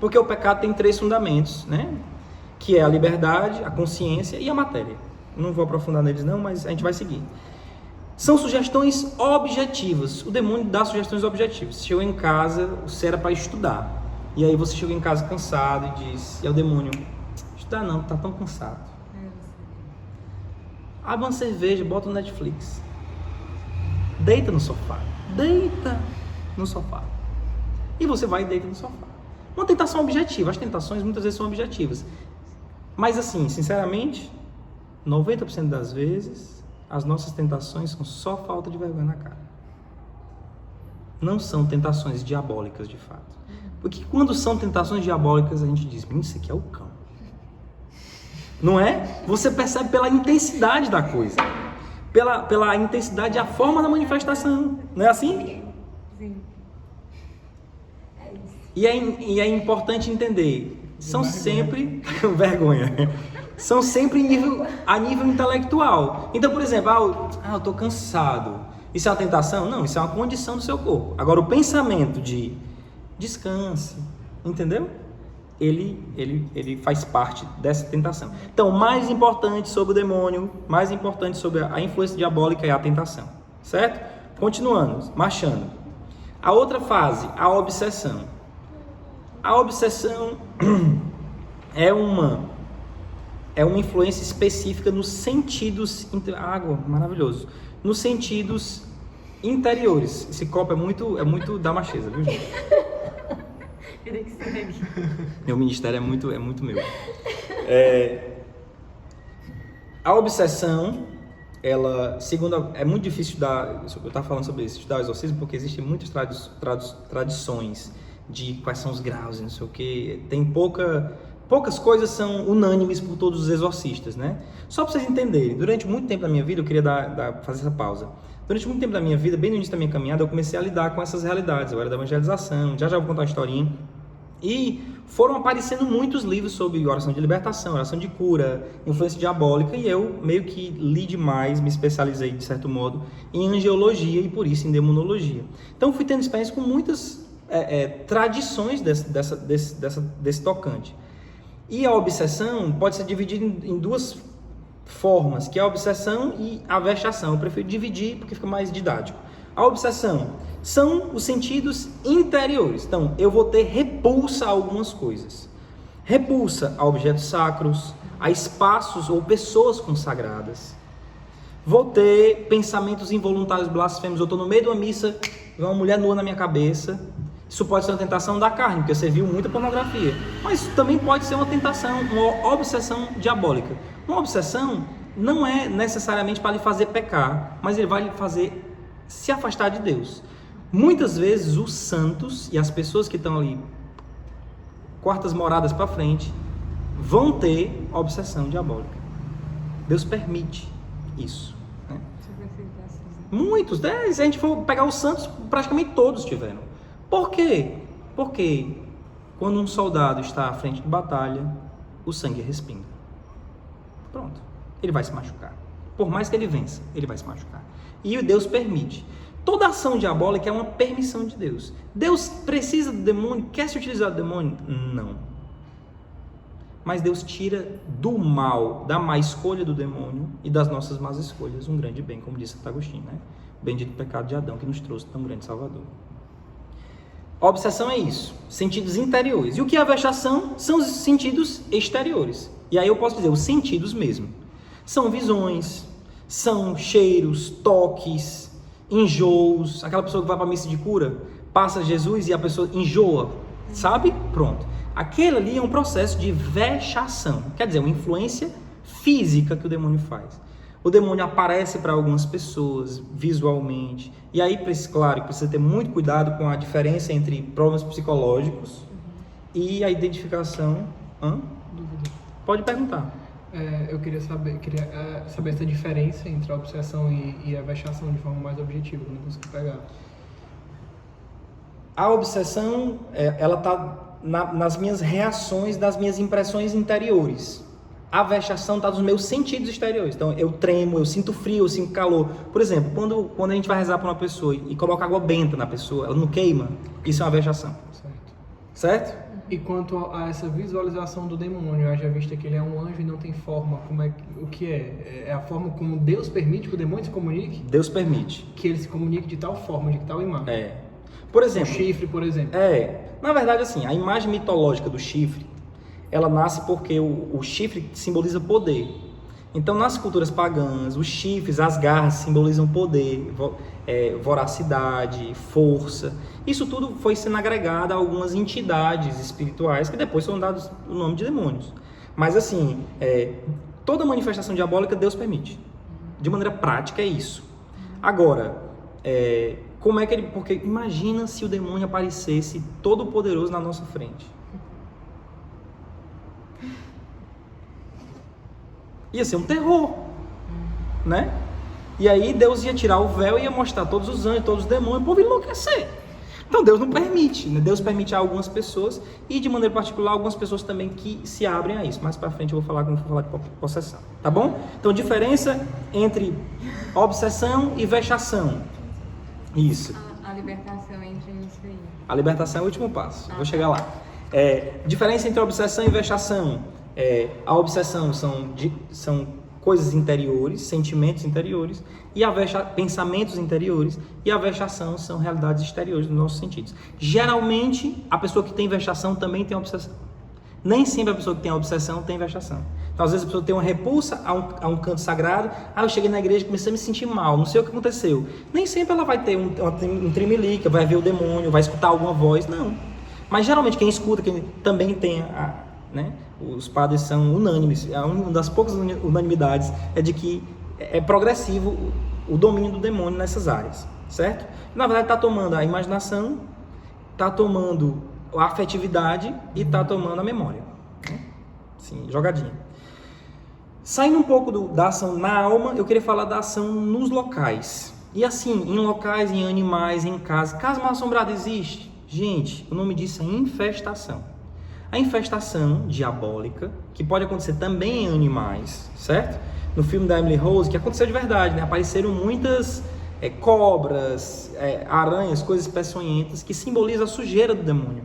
Porque o pecado tem 3 fundamentos, né? Que é a liberdade, a consciência e a matéria. Não vou aprofundar neles não, mas a gente vai seguir. São sugestões objetivas. O demônio dá sugestões objetivas. Você chegou em casa, você era para estudar. E aí você chegou em casa cansado e diz... E é o demônio... Estudar não, tá tão cansado. Abre uma cerveja, bota no Netflix. Deita no sofá. Deita no sofá. E você vai e deita no sofá. Uma tentação objetiva. As tentações muitas vezes são objetivas. Mas assim, sinceramente, 90% das vezes, as nossas tentações são só falta de vergonha na cara. Não são tentações diabólicas de fato. Porque quando são tentações diabólicas, a gente diz, isso aqui é o cão. Não é? Você percebe pela intensidade da coisa. Pela intensidade e a forma da manifestação. Não é assim? Sim. E é importante entender. São sempre... vergonha. São sempre a nível intelectual. Então, por exemplo, eu estou cansado. Isso é uma tentação? Não, isso é uma condição do seu corpo. Agora, o pensamento de descanse, entendeu? Ele faz parte dessa tentação. Então, mais importante sobre o demônio, mais importante sobre a influência diabólica é a tentação. Certo? Continuando, marchando. A outra fase, a obsessão. A obsessão é uma influência específica nos sentidos... Água, maravilhoso. Nos sentidos interiores. Esse copo é muito da macheza, viu, gente? Meu ministério é muito meu. A obsessão, ela, segundo é muito difícil estudar, eu estava falando sobre isso, estudar o exorcismo, porque existem muitas tradições de quais são os graus e não sei o que. Tem poucas coisas são unânimes por todos os exorcistas, né? Só para vocês entenderem, durante muito tempo da minha vida, eu queria fazer essa pausa. Durante muito tempo da minha vida, bem no início da minha caminhada, eu comecei a lidar com essas realidades. Eu era da evangelização, já vou contar uma historinha. E foram aparecendo muitos livros sobre oração de libertação, oração de cura, influência diabólica, e eu meio que li demais, me especializei de certo modo em angiologia e por isso em demonologia. Então fui tendo experiência com muitas tradições desse tocante. E a obsessão pode ser dividida em 2 formas, que é a obsessão e a vexação. Eu prefiro dividir porque fica mais didático. A obsessão são os sentidos interiores. Então, eu vou ter repulsa a algumas coisas. Repulsa a objetos sacros, a espaços ou pessoas consagradas. Vou ter pensamentos involuntários blasfemos. Eu estou no meio de uma missa, vem uma mulher nua na minha cabeça. Isso pode ser uma tentação da carne, porque você viu muita pornografia. Mas isso também pode ser uma tentação, uma obsessão diabólica. Uma obsessão não é necessariamente para lhe fazer pecar, mas ele vai lhe fazer se afastar de Deus. Muitas vezes os santos e as pessoas que estão ali, quartas moradas para frente, vão ter obsessão diabólica. Deus permite isso, né? Muitos, né? Se a gente for pegar os santos, praticamente todos tiveram. Por quê? Porque quando um soldado está à frente de batalha, o sangue respinga. Pronto. Ele vai se machucar. Por mais que ele vença, ele vai se machucar. E Deus permite. Toda ação diabólica é uma permissão de Deus. Deus precisa do demônio? Quer se utilizar do demônio? Não. Mas Deus tira do mal, da má escolha do demônio e das nossas más escolhas um grande bem, como disse Santo Agostinho, né? Bendito o pecado de Adão que nos trouxe tão grande Salvador. A obsessão é isso, sentidos interiores. E o que é a vexação? São os sentidos exteriores. E aí eu posso dizer, os sentidos mesmo. São visões, são cheiros, toques, enjoos. Aquela pessoa que vai para a missa de cura, passa Jesus e a pessoa enjoa, sabe? Pronto. Aquele ali é um processo de vexação. Quer dizer, uma influência física que o demônio faz. O demônio aparece para algumas pessoas visualmente. E aí, claro, precisa ter muito cuidado com a diferença entre problemas psicológicos e a identificação. Pode perguntar. Eu queria saber essa diferença entre a obsessão e a vexação de forma mais objetiva, eu não consigo pegar. A obsessão, ela está nas minhas reações, das minhas impressões interiores. A vexação está nos meus sentidos exteriores. Então, eu tremo, eu sinto frio, eu sinto calor. Por exemplo, quando a gente vai rezar para uma pessoa e coloca água benta na pessoa, ela não queima, isso é uma vexação. Certo? E quanto a essa visualização do demônio, haja vista que ele é um anjo e não tem forma, o que é? É a forma como Deus permite que o demônio se comunique? Deus permite. Que ele se comunique de tal forma, de tal imagem. Por exemplo... O chifre, por exemplo. Na verdade, assim, a imagem mitológica do chifre, ela nasce porque o chifre simboliza poder. Então, nas culturas pagãs, os chifres, as garras simbolizam poder, voracidade, força. Isso tudo foi sendo agregado a algumas entidades espirituais que depois foram dados o nome de demônios. Mas, assim, toda manifestação diabólica Deus permite. De maneira prática é isso. Agora, como é que ele... Porque imagina se o demônio aparecesse todo poderoso na nossa frente. Ia ser um terror, né? E aí Deus ia tirar o véu e ia mostrar todos os anjos, todos os demônios, o povo ia enlouquecer. Então Deus não permite, né? Deus permite a algumas pessoas e de maneira particular algumas pessoas também que se abrem a isso. Mais pra frente eu vou falar quando for falar de possessão, tá bom? Então diferença entre obsessão e vexação. Isso. A libertação entra nisso aí. A libertação é o último passo, vou chegar lá. Diferença entre obsessão e vexação. A obsessão são coisas interiores, sentimentos interiores, e pensamentos interiores, e a vexação são realidades exteriores dos nossos sentidos. Geralmente, a pessoa que tem vexação também tem obsessão. Nem sempre a pessoa que tem obsessão tem vexação. Então, às vezes a pessoa tem uma repulsa a um canto sagrado, eu cheguei na igreja e comecei a me sentir mal, não sei o que aconteceu. Nem sempre ela vai ter um tremelique, vai ver o demônio, vai escutar alguma voz, não. Mas geralmente quem escuta, quem também tem né? Os padres são unânimes, uma das poucas unanimidades é de que é progressivo o domínio do demônio nessas áreas, certo? Na verdade está tomando a imaginação, está tomando a afetividade e está tomando a memória, né? Sim, jogadinha. Saindo um pouco da ação na alma, eu queria falar da ação nos locais. E assim, em locais, em animais, em casa. Casa mal assombrada existe? Gente, o nome disso é infestação. A infestação diabólica, que pode acontecer também em animais, certo? No filme da Emily Rose, que aconteceu de verdade, né? Apareceram muitas cobras, aranhas, coisas peçonhentas, que simbolizam a sujeira do demônio.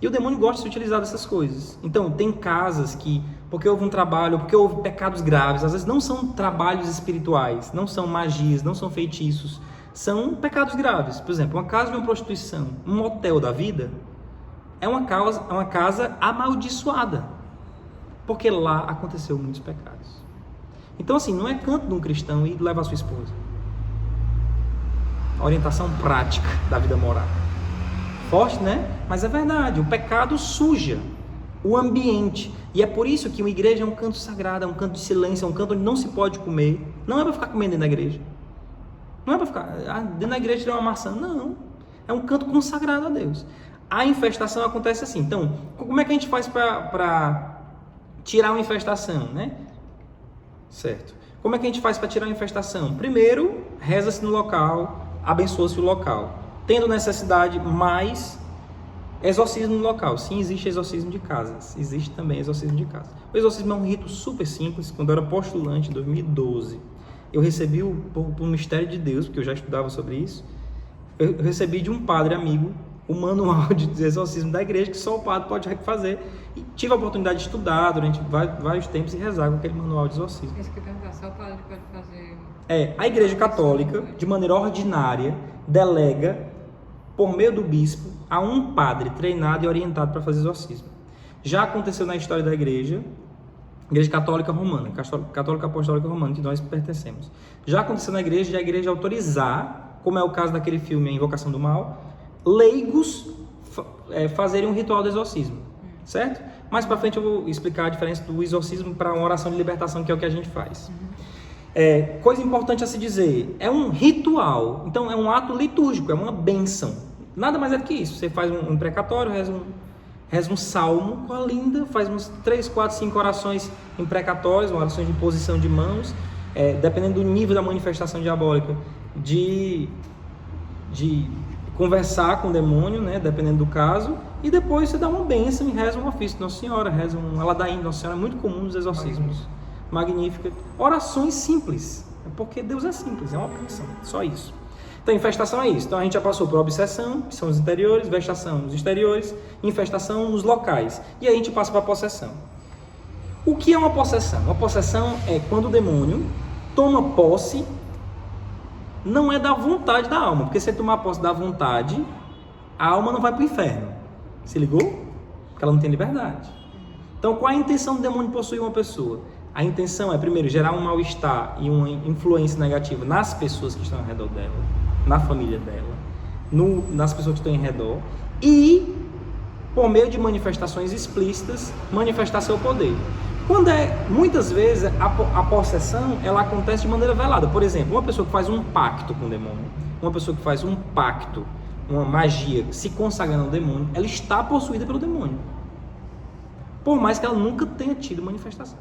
E o demônio gosta de se utilizar dessas coisas. Então, tem casas que, porque houve um trabalho, porque houve pecados graves, às vezes não são trabalhos espirituais, não são magias, não são feitiços, são pecados graves. Por exemplo, uma casa de uma prostituição, um motel da vida, é uma casa amaldiçoada, porque lá aconteceu muitos pecados. Então, assim, não é canto de um cristão ir levar a sua esposa. A orientação prática da vida moral. Forte, né? Mas é verdade, o pecado suja o ambiente. E é por isso que uma igreja é um canto sagrado, é um canto de silêncio, é um canto onde não se pode comer. Não é para ficar comendo dentro da igreja. Não é para ficar... dentro da igreja tem uma maçã. Não. É um canto consagrado a Deus. A infestação acontece assim. Então, como é que a gente faz para tirar uma infestação, né? Certo. Como é que a gente faz para tirar uma infestação? Primeiro, reza-se no local, abençoa-se o local. Tendo necessidade, mais exorcismo no local. Sim, existe exorcismo de casas. Existe também exorcismo de casa. O exorcismo é um rito super simples. Quando eu era postulante, em 2012, eu recebi por mistério de Deus, porque eu já estudava sobre isso, eu recebi de um padre amigo o manual de exorcismo da igreja, que só o padre pode fazer. E tive a oportunidade de estudar durante vários tempos e rezar com aquele manual de exorcismo. Isso que eu perguntar, só o padre pode fazer... A igreja católica, de maneira ordinária, delega, por meio do bispo, a um padre treinado e orientado para fazer exorcismo. Já aconteceu na história da igreja católica romana, católica apostólica romana, que nós pertencemos. Já aconteceu na igreja, de a igreja autorizar, como é o caso daquele filme A Invocação do Mal, leigos fazerem um ritual de exorcismo, certo? Mais para frente eu vou explicar a diferença do exorcismo para uma oração de libertação, que é o que a gente faz. Coisa importante a se dizer, é um ritual, então é um ato litúrgico, é uma bênção. Nada mais é do que isso. Você faz um precatório, reza um salmo com a linda, faz uns 3, 4, 5 orações imprecatórias, orações de imposição de mãos, dependendo do nível da manifestação diabólica, de conversar com o demônio, né, dependendo do caso, e depois você dá uma bênção e reza um ofício de Nossa Senhora, reza uma ladainha de Nossa Senhora, é muito comum nos exorcismos. Magnífica. Orações simples, porque Deus é simples, é uma bênção, só isso. Então, infestação é isso. Então, a gente já passou por obsessão, que são os interiores, vexação nos exteriores, infestação nos locais. E aí a gente passa para a possessão. O que é uma possessão? Uma possessão é quando o demônio toma posse, não é da vontade da alma, porque se ele tomar posse da vontade, a alma não vai para o inferno. Se ligou? Porque ela não tem liberdade. Então, qual é a intenção do demônio possuir uma pessoa? A intenção é, primeiro, gerar um mal-estar e uma influência negativa nas pessoas que estão ao redor dela, na família dela, nas pessoas que estão em redor, e, por meio de manifestações explícitas, manifestar seu poder. Muitas vezes, a possessão, ela acontece de maneira velada. Por exemplo, uma pessoa que faz um pacto com o demônio, uma pessoa que faz um pacto, uma magia, se consagrando ao demônio, ela está possuída pelo demônio. Por mais que ela nunca tenha tido manifestação.